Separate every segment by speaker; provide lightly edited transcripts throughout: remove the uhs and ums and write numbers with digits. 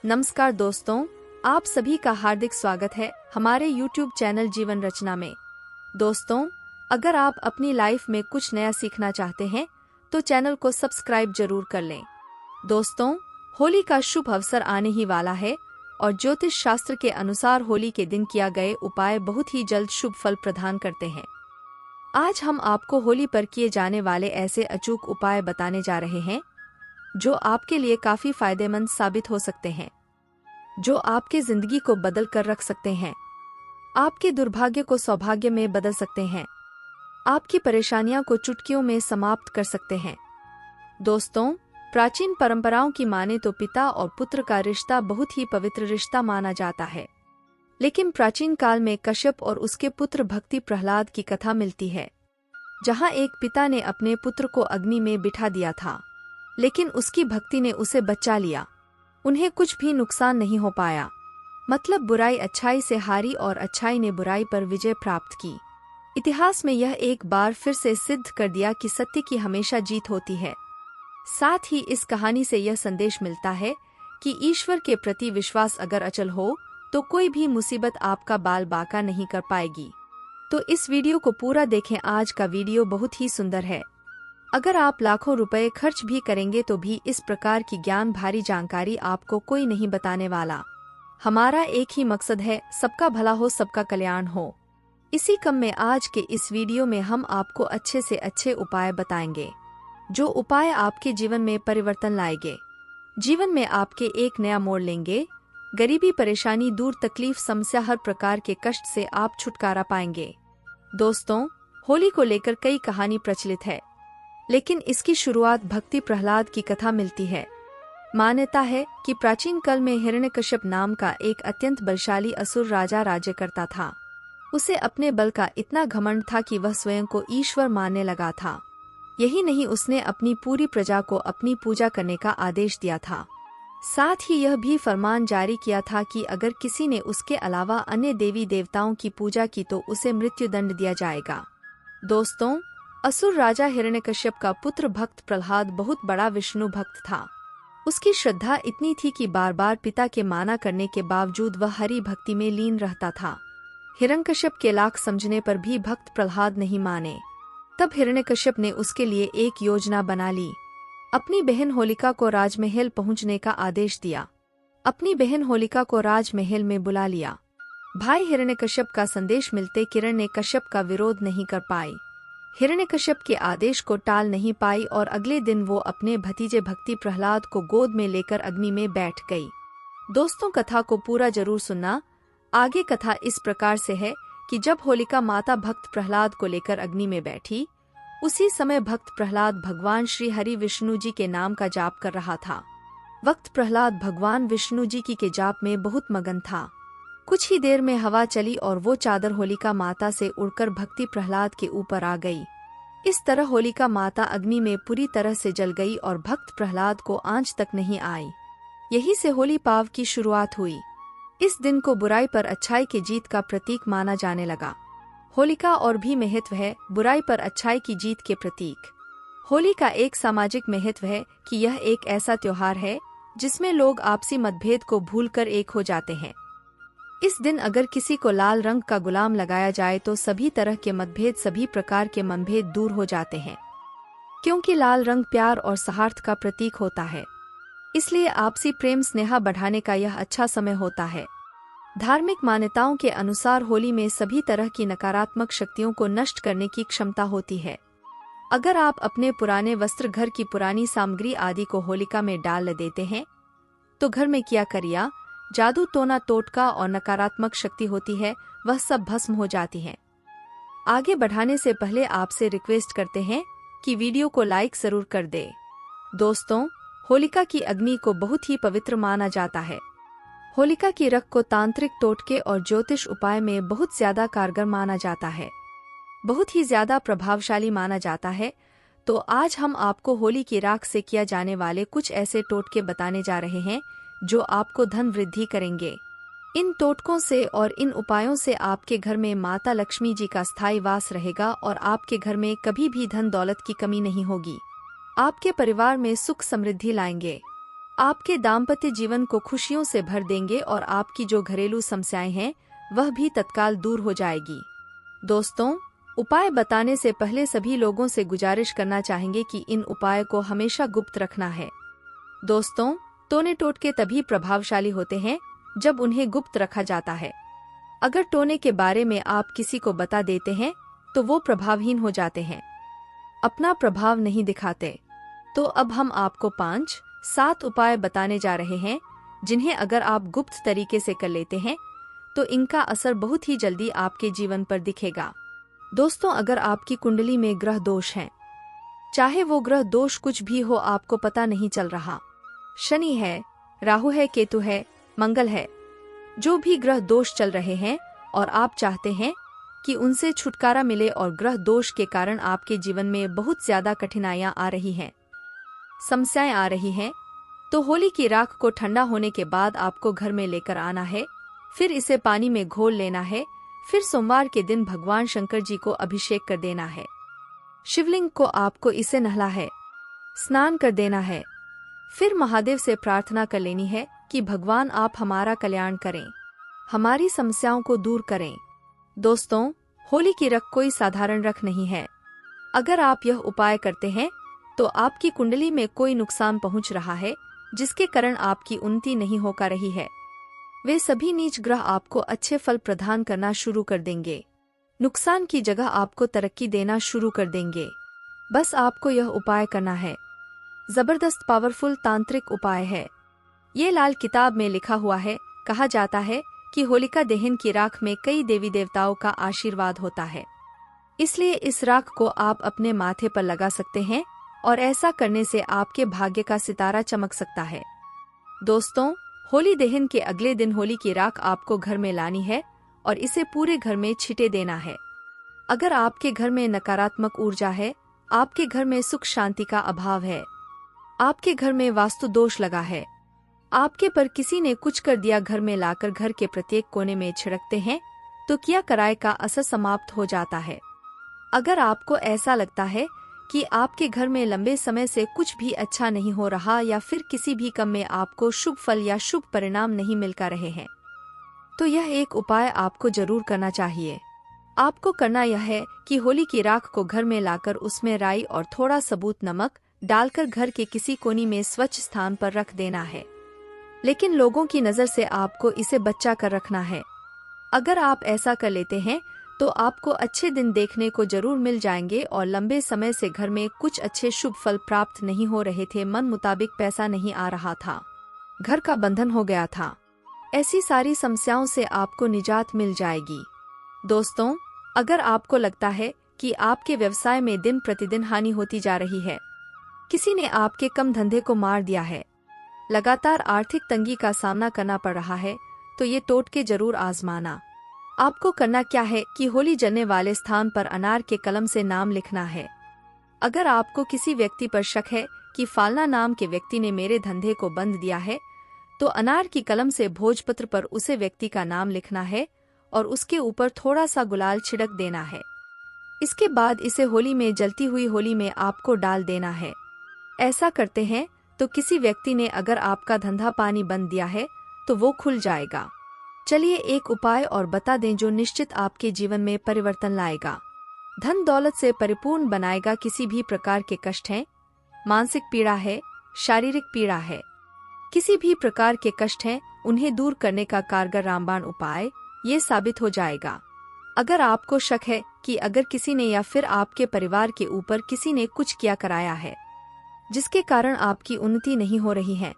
Speaker 1: नमस्कार दोस्तों, आप सभी का हार्दिक स्वागत है हमारे YouTube चैनल जीवन रचना में। दोस्तों, अगर आप अपनी लाइफ में कुछ नया सीखना चाहते हैं तो चैनल को सब्सक्राइब जरूर कर लें। दोस्तों, होली का शुभ अवसर आने ही वाला है और ज्योतिष शास्त्र के अनुसार होली के दिन किया गए उपाय बहुत ही जल्द शुभ फल प्रदान करते हैं। आज हम आपको होली पर किए जाने वाले ऐसे अचूक उपाय बताने जा रहे हैं जो आपके लिए काफी फायदेमंद साबित हो सकते हैं, जो आपके जिंदगी को बदल कर रख सकते हैं, आपके दुर्भाग्य को सौभाग्य में बदल सकते हैं, आपकी परेशानियां को चुटकियों में समाप्त कर सकते हैं। दोस्तों, प्राचीन परंपराओं की माने तो पिता और पुत्र का रिश्ता बहुत ही पवित्र रिश्ता माना जाता है, लेकिन प्राचीन काल में कश्यप और उसके पुत्र भक्ति प्रहलाद की कथा मिलती है, जहां एक पिता ने अपने पुत्र को अग्नि में बिठा दिया था, लेकिन उसकी भक्ति ने उसे बचा लिया। उन्हें कुछ भी नुकसान नहीं हो पाया। मतलब बुराई अच्छाई से हारी और अच्छाई ने बुराई पर विजय प्राप्त की। इतिहास में यह एक बार फिर से सिद्ध कर दिया कि सत्य की हमेशा जीत होती है। साथ ही इस कहानी से यह संदेश मिलता है कि ईश्वर के प्रति विश्वास अगर अचल हो तो कोई भी मुसीबत आपका बाल बांका नहीं कर पाएगी। तो इस वीडियो को पूरा देखें। आज का वीडियो बहुत ही सुंदर है। अगर आप लाखों रुपए खर्च भी करेंगे तो भी इस प्रकार की ज्ञान भारी जानकारी आपको कोई नहीं बताने वाला। हमारा एक ही मकसद है, सबका भला हो, सबका कल्याण हो। इसी क्रम में आज के इस वीडियो में हम आपको अच्छे से अच्छे उपाय बताएंगे, जो उपाय आपके जीवन में परिवर्तन लाएंगे, जीवन में आपके एक नया मोड़ लेंगे। गरीबी, परेशानी दूर, तकलीफ, समस्या, हर प्रकार के कष्ट से आप छुटकारा पाएंगे। दोस्तों, होली को लेकर कई कहानी प्रचलित है, लेकिन इसकी शुरुआत भक्ति प्रहलाद की कथा मिलती है। मान्यता है कि प्राचीन काल में हिरण्यकश्यप नाम का एक अत्यंत बलशाली असुर राजा राज्य करता था। उसे अपने बल का इतना घमंड था कि वह स्वयं को ईश्वर मानने लगा था। यही नहीं, उसने अपनी पूरी प्रजा को अपनी पूजा करने का आदेश दिया था। साथ ही यह भी फरमान जारी किया था कि अगर किसी ने उसके अलावा अन्य देवी देवताओं की पूजा की तो उसे मृत्युदंड दिया जाएगा। दोस्तों, असुर राजा हिरण्यकश्यप का पुत्र भक्त प्रहलाद बहुत बड़ा विष्णु भक्त था। उसकी श्रद्धा इतनी थी कि बार बार पिता के माना करने के बावजूद वह हरि भक्ति में लीन रहता था। हिरण्यकश्यप के लाख समझने पर भी भक्त प्रहलाद नहीं माने। तब हिरण्यकश्यप ने उसके लिए एक योजना बना ली। अपनी बहन होलिका को राजमहल पहुंचने का आदेश दिया। अपनी बहन होलिका को राजमहल में बुला लिया। भाई हिरण्यकश्यप का संदेश मिलते किरण ने कश्यप का विरोध नहीं कर पाई। हिरण्यकश्यप के आदेश को टाल नहीं पाई और अगले दिन वो अपने भतीजे भक्ति प्रहलाद को गोद में लेकर अग्नि में बैठ गई। दोस्तों, कथा को पूरा जरूर सुनना। आगे कथा इस प्रकार से है कि जब होलिका माता भक्त प्रहलाद को लेकर अग्नि में बैठी, उसी समय भक्त प्रहलाद भगवान श्री हरि विष्णु जी के नाम का जाप कर रहा था। वक्त प्रहलाद भगवान विष्णु जी की के जाप में बहुत मगन था। कुछ ही देर में हवा चली और वो चादर होलिका माता से उड़कर भक्ति प्रहलाद के ऊपर आ गई। इस तरह होलिका माता अग्नि में पूरी तरह से जल गई और भक्त प्रहलाद को आंच तक नहीं आई। यही से होली पाव की शुरुआत हुई। इस दिन को बुराई पर अच्छाई की जीत का प्रतीक माना जाने लगा। होलिका और भी महत्व है, बुराई पर अच्छाई की जीत के प्रतीक। होली का एक सामाजिक महत्व है कि यह एक ऐसा त्योहार है जिसमें लोग आपसी मतभेद को भूलकर एक हो जाते हैं। इस दिन अगर किसी को लाल रंग का गुलाम लगाया जाए तो सभी तरह के मतभेद, सभी प्रकार के मनभेद दूर हो जाते हैं, क्योंकि लाल रंग प्यार और सौहार्द का प्रतीक होता है। इसलिए आपसी प्रेम स्नेह बढ़ाने का यह अच्छा समय होता है। धार्मिक मान्यताओं के अनुसार होली में सभी तरह की नकारात्मक शक्तियों को नष्ट करने की क्षमता होती है। अगर आप अपने पुराने वस्त्र, घर की पुरानी सामग्री आदि को होलिका में डाल देते हैं तो घर में किया करिया, जादू, टोना टोटका और नकारात्मक शक्ति होती है, वह सब भस्म हो जाती है। आगे बढ़ाने से पहले आपसे रिक्वेस्ट करते हैं कि वीडियो को लाइक जरूर कर दे। दोस्तों, होलिका की अग्नि को बहुत ही पवित्र माना जाता है। होलिका की रख को तांत्रिक टोटके और ज्योतिष उपाय में बहुत ज्यादा कारगर माना जाता है, बहुत ही ज्यादा प्रभावशाली माना जाता है। तो आज हम आपको होली की राख से किया जाने वाले कुछ ऐसे टोटके बताने जा रहे हैं जो आपको धन वृद्धि करेंगे। इन टोटकों से और इन उपायों से आपके घर में माता लक्ष्मी जी का स्थायी वास रहेगा और आपके घर में कभी भी धन दौलत की कमी नहीं होगी। आपके परिवार में सुख समृद्धि लाएंगे। आपके दाम्पत्य जीवन को खुशियों से भर देंगे और आपकी जो घरेलू समस्याएं हैं वह भी तत्काल दूर हो जाएगी। दोस्तों, उपाय बताने से पहले सभी लोगों से गुजारिश करना चाहेंगे कि इन उपाय को हमेशा गुप्त रखना है। दोस्तों, टोने टोटके तभी प्रभावशाली होते हैं जब उन्हें गुप्त रखा जाता है। अगर टोने के बारे में आप किसी को बता देते हैं तो वो प्रभावहीन हो जाते हैं, अपना प्रभाव नहीं दिखाते। तो अब हम आपको 5-7 उपाय बताने जा रहे हैं जिन्हें अगर आप गुप्त तरीके से कर लेते हैं तो इनका असर बहुत ही जल्दी आपके जीवन पर दिखेगा। दोस्तों, अगर आपकी कुंडली में ग्रह दोष हैं, चाहे वो ग्रह दोष कुछ भी हो, आपको पता नहीं चल रहा, शनि है, राहु है, केतु है, मंगल है, जो भी ग्रह दोष चल रहे हैं और आप चाहते हैं कि उनसे छुटकारा मिले और ग्रह दोष के कारण आपके जीवन में बहुत ज्यादा कठिनाइयां आ रही हैं, समस्याएं आ रही हैं, तो होली की राख को ठंडा होने के बाद आपको घर में लेकर आना है। फिर इसे पानी में घोल लेना है। फिर सोमवार के दिन भगवान शंकर जी को अभिषेक कर देना है। शिवलिंग को आपको इसे नहला है, स्नान कर देना है। फिर महादेव से प्रार्थना कर लेनी है कि भगवान आप हमारा कल्याण करें, हमारी समस्याओं को दूर करें। दोस्तों, होली की रख कोई साधारण रख नहीं है। अगर आप यह उपाय करते हैं तो आपकी कुंडली में कोई नुकसान पहुंच रहा है जिसके कारण आपकी उन्नति नहीं हो पा रही है, वे सभी नीच ग्रह आपको अच्छे फल प्रदान करना शुरू कर देंगे, नुकसान की जगह आपको तरक्की देना शुरू कर देंगे। बस आपको यह उपाय करना है। जबरदस्त पावरफुल तांत्रिक उपाय है। ये लाल किताब में लिखा हुआ है। कहा जाता है कि होलिका दहन की राख में कई देवी देवताओं का आशीर्वाद होता है, इसलिए इस राख को आप अपने माथे पर लगा सकते हैं और ऐसा करने से आपके भाग्य का सितारा चमक सकता है। दोस्तों, होली दहन के अगले दिन होली की राख आपको घर में लानी है और इसे पूरे घर में छिटे देना है। अगर आपके घर में नकारात्मक ऊर्जा है, आपके घर में सुख शांति का अभाव है, आपके घर में वास्तु दोष लगा है, आपके पर किसी ने कुछ कर दिया, घर में लाकर घर के प्रत्येक कोने में छिड़कते हैं तो किया कराए का असर समाप्त हो जाता है। अगर आपको ऐसा लगता है कि आपके घर में लंबे समय से कुछ भी अच्छा नहीं हो रहा या फिर किसी भी काम में आपको शुभ फल या शुभ परिणाम नहीं मिल पा रहे हैं, तो यह एक उपाय आपको जरूर करना चाहिए। आपको करना यह है कि होली की राख को घर में लाकर उसमें राई और थोड़ा सबूत नमक डालकर घर के किसी कोनी में स्वच्छ स्थान पर रख देना है, लेकिन लोगों की नज़र से आपको इसे बचा कर रखना है। अगर आप ऐसा कर लेते हैं तो आपको अच्छे दिन देखने को जरूर मिल जाएंगे और लंबे समय से घर में कुछ अच्छे शुभ फल प्राप्त नहीं हो रहे थे, मन मुताबिक पैसा नहीं आ रहा था, घर का बंधन हो गया था, ऐसी सारी समस्याओं से आपको निजात मिल जाएगी। दोस्तों, अगर आपको लगता है कि आपके व्यवसाय में दिन प्रतिदिन हानि होती जा रही है, किसी ने आपके कम धंधे को मार दिया है, लगातार आर्थिक तंगी का सामना करना पड़ रहा है, तो ये टोटके जरूर आजमाना। आपको करना क्या है कि होली जलने वाले स्थान पर अनार के कलम से नाम लिखना है। अगर आपको किसी व्यक्ति पर शक है कि फालना नाम के व्यक्ति ने मेरे धंधे को बंद दिया है, तो अनार की कलम से भोजपत्र पर उसे व्यक्ति का नाम लिखना है और उसके ऊपर थोड़ा सा गुलाल छिड़क देना है। इसके बाद इसे होली में जलती हुई होली में आपको डाल देना है। ऐसा करते हैं तो किसी व्यक्ति ने अगर आपका धंधा पानी बंद दिया है तो वो खुल जाएगा। चलिए एक उपाय और बता दें जो निश्चित आपके जीवन में परिवर्तन लाएगा, धन दौलत से परिपूर्ण बनाएगा। किसी भी प्रकार के कष्ट हैं, मानसिक पीड़ा है, शारीरिक पीड़ा है, किसी भी प्रकार के कष्ट हैं, उन्हें दूर करने का कारगर रामबाण उपाय ये साबित हो जाएगा। अगर आपको शक है कि अगर किसी ने या फिर आपके परिवार के ऊपर किसी ने कुछ किया कराया है जिसके कारण आपकी उन्नति नहीं हो रही है,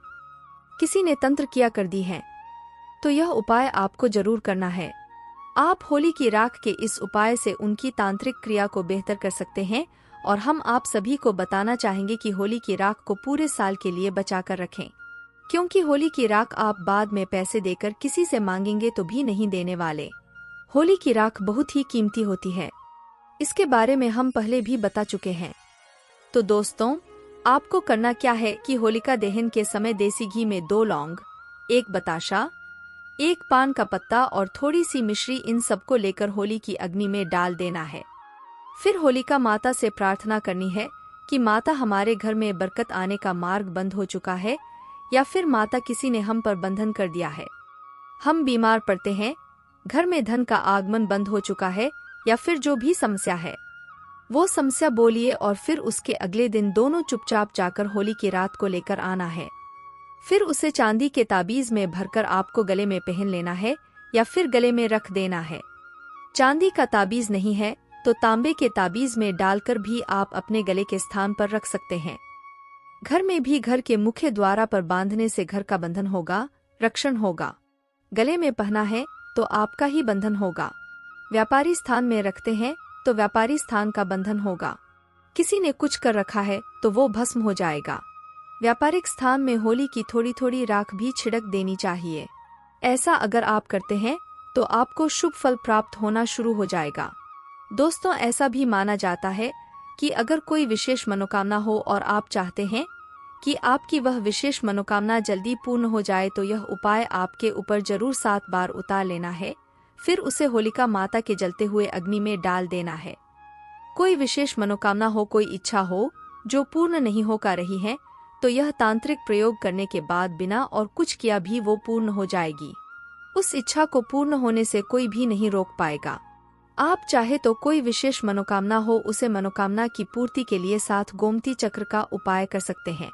Speaker 1: किसी ने तंत्र किया कर दी है, तो यह उपाय आपको जरूर करना है। आप होली की राख के इस उपाय से उनकी तांत्रिक क्रिया को बेहतर कर सकते हैं और हम आप सभी को बताना चाहेंगे कि होली की राख को पूरे साल के लिए बचा कर रखें, क्योंकि होली की राख आप बाद में पैसे देकर किसी से मांगेंगे तो भी नहीं देने वाले। होली की राख बहुत ही कीमती होती है, इसके बारे में हम पहले भी बता चुके हैं। तो दोस्तों, आपको करना क्या है कि होलिका दहन के समय देसी घी में 2 लौंग, 1 बताशा, 1 पान का पत्ता और थोड़ी सी मिश्री, इन सबको लेकर होली की अग्नि में डाल देना है। फिर होलिका माता से प्रार्थना करनी है कि माता हमारे घर में बरकत आने का मार्ग बंद हो चुका है या फिर माता किसी ने हम पर बंधन कर दिया है। हम बीमार पड़ते हैं, घर में धन का आगमन बंद हो चुका है, या फिर जो भी समस्या है वो समस्या बोलिए और फिर उसके अगले दिन दोनों चुपचाप जाकर होली की रात को लेकर आना है। फिर उसे चांदी के ताबीज में भरकर आपको गले में पहन लेना है या फिर गले में रख देना है। चांदी का ताबीज नहीं है तो तांबे के ताबीज में डालकर भी आप अपने गले के स्थान पर रख सकते हैं। घर में भी घर के मुख्य द्वार पर बांधने से घर का बंधन होगा, रक्षण होगा। गले में पहना है तो आपका ही बंधन होगा। व्यापारी स्थान में रखते हैं तो व्यापारी स्थान का बंधन होगा। किसी ने कुछ कर रखा है तो वो भस्म हो जाएगा। व्यापारिक स्थान में होली की थोड़ी थोड़ी राख भी छिड़क देनी चाहिए। ऐसा अगर आप करते हैं तो आपको शुभ फल प्राप्त होना शुरू हो जाएगा। दोस्तों, ऐसा भी माना जाता है कि अगर कोई विशेष मनोकामना हो और आप चाहते हैं कि आपकी वह विशेष मनोकामना जल्दी पूर्ण हो जाए तो यह उपाय आपके ऊपर जरूर 7 बार उतार लेना है। फिर उसे होलिका माता के जलते हुए अग्नि में डाल देना है। कोई विशेष मनोकामना हो, कोई इच्छा हो जो पूर्ण नहीं हो पा रही है, तो यह तांत्रिक प्रयोग करने के बाद बिना और कुछ किया भी वो पूर्ण हो जाएगी। उस इच्छा को पूर्ण होने से कोई भी नहीं रोक पाएगा। आप चाहे तो कोई विशेष मनोकामना हो, उसे मनोकामना की पूर्ति के लिए 7 गोमती चक्र का उपाय कर सकते हैं।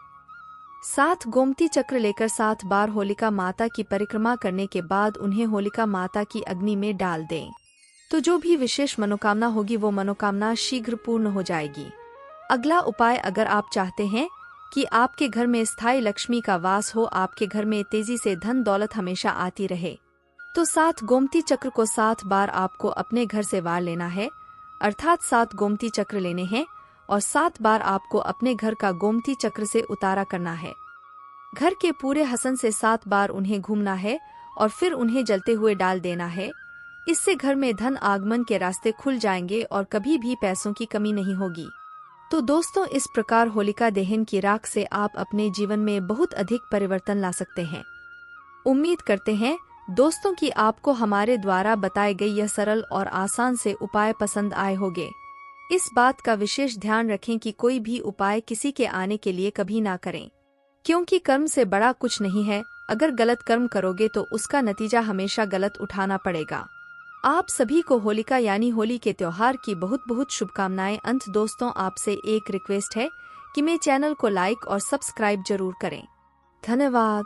Speaker 1: 7 गोमती चक्र लेकर 7 बार होलिका माता की परिक्रमा करने के बाद उन्हें होलिका माता की अग्नि में डाल दें, तो जो भी विशेष मनोकामना होगी वो मनोकामना शीघ्र पूर्ण हो जाएगी। अगला उपाय, अगर आप चाहते हैं कि आपके घर में स्थायी लक्ष्मी का वास हो, आपके घर में तेजी से धन दौलत हमेशा आती रहे, तो 7 गोमती चक्र को 7 बार आपको अपने घर से वार लेना है। अर्थात 7 गोमती चक्र लेने हैं और 7 बार आपको अपने घर का गोमती चक्र से उतारा करना है। घर के पूरे हसन से 7 बार उन्हें घूमना है और फिर उन्हें जलते हुए डाल देना है। इससे घर में धन आगमन के रास्ते खुल जाएंगे और कभी भी पैसों की कमी नहीं होगी। तो दोस्तों, इस प्रकार होलिका दहन की राख से आप अपने जीवन में बहुत अधिक परिवर्तन ला सकते हैं। उम्मीद करते हैं दोस्तों कि आपको हमारे द्वारा बताए गए यह सरल और आसान से उपाय पसंद आए होंगे। इस बात का विशेष ध्यान रखें कि कोई भी उपाय किसी के आने के लिए कभी ना करें, क्योंकि कर्म से बड़ा कुछ नहीं है। अगर गलत कर्म करोगे तो उसका नतीजा हमेशा गलत उठाना पड़ेगा। आप सभी को होलिका यानी होली के त्योहार की बहुत बहुत शुभकामनाएं। अंत दोस्तों, आपसे एक रिक्वेस्ट है कि मेरे चैनल को लाइक और सब्सक्राइब जरूर करें। धन्यवाद।